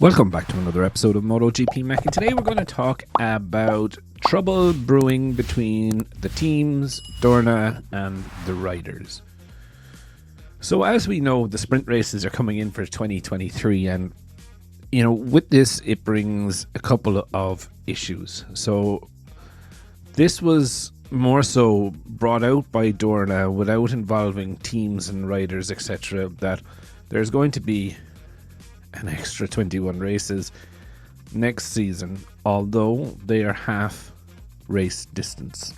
Welcome back to another episode of Motogp Mac, and today we're going to talk about trouble brewing between the teams, Dorna and the riders. So as we know, the sprint races are coming in for 2023, and with this it brings a couple of issues. So this was more so brought out by Dorna without involving teams and riders, etc., that there's going to be an extra 21 races next season, although they are half race distance.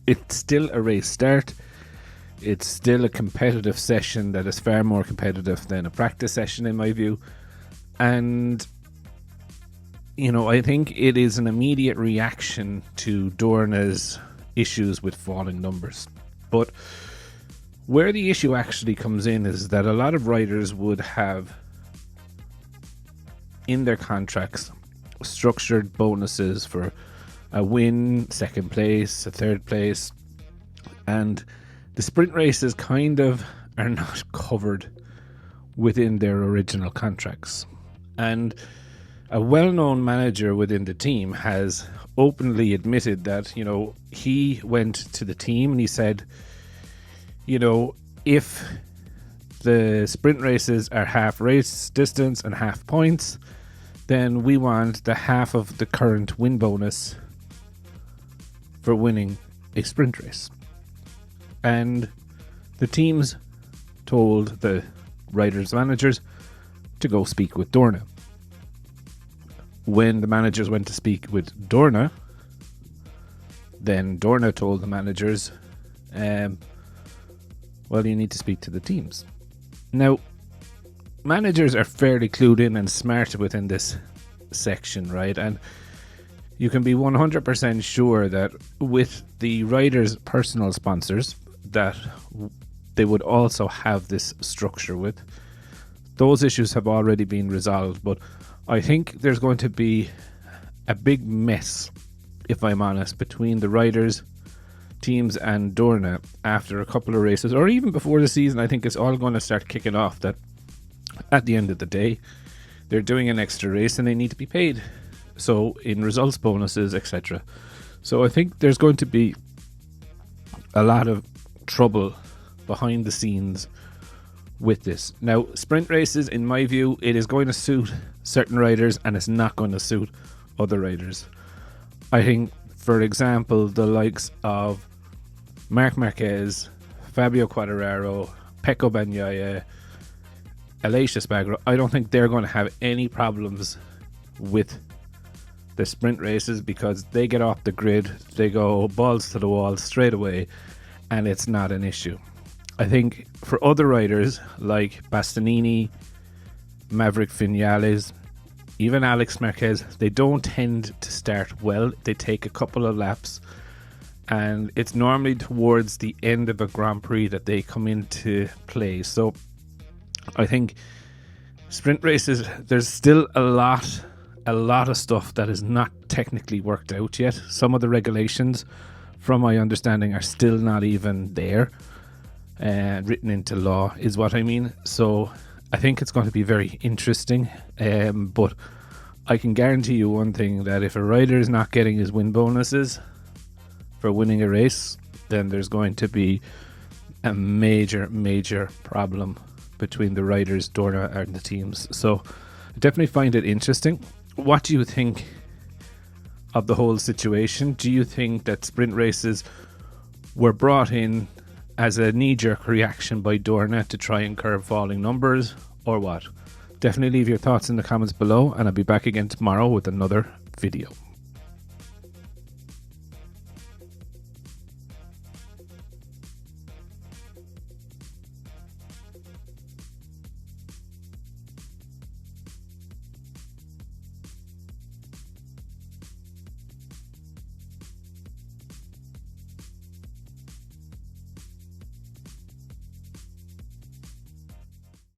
It's still a race start. It's still a competitive session that is far more competitive than a practice session in my view. And I think it is an immediate reaction to Dorna's issues with falling numbers. But where the issue actually comes in is that a lot of riders would have in their contracts structured bonuses for a win, second place, a third place, and the sprint races kind of are not covered within their original contracts. And a well-known manager within the team has openly admitted that he went to the team and he said, if the sprint races are half race distance and half points, then we want the half of the current win bonus for winning a sprint race. And the teams told the riders' managers to go speak with Dorna. When the managers went to speak with Dorna, then Dorna told the managers, you need to speak to the teams. Now, managers are fairly clued in and smart within this section, right? And you can be 100% sure that with the riders' personal sponsors that they would also have this structure with. Those issues have already been resolved, but I think there's going to be a big mess, if I'm honest, between the riders, teams and Dorna after a couple of races, or even before the season. I think it's all going to start kicking off that at the end of the day, they're doing an extra race and they need to be paid. So in results bonuses, etc. So I think there's going to be a lot of trouble behind the scenes with this. Now, sprint races, in my view, it is going to suit certain riders and it's not going to suit other riders. I think, for example, the likes of Marc Marquez, Fabio Quartararo, Pecco Bagnaia, Aleix Espargaro, I don't think they're going to have any problems with the sprint races because they get off the grid, they go balls to the wall straight away, and it's not an issue. I think for other riders like Bastianini, Maverick Vinales, even Alex Marquez, they don't tend to start well. They take a couple of laps, and it's normally towards the end of a Grand Prix that they come into play. So I think sprint races, there's still a lot of stuff that is not technically worked out yet. Some of the regulations, from my understanding, are still not even there, written into law is what I mean. So I think it's going to be very interesting, but I can guarantee you one thing, that if a rider is not getting his win bonuses for winning a race, then there's going to be a major problem between the riders, Dorna, and the teams. So I definitely find it interesting. What do you think of the whole situation? Do you think that sprint races were brought in as a knee-jerk reaction by Dorna to try and curb falling numbers, or what? Definitely leave your thoughts in the comments below, and I'll be back again tomorrow with another video.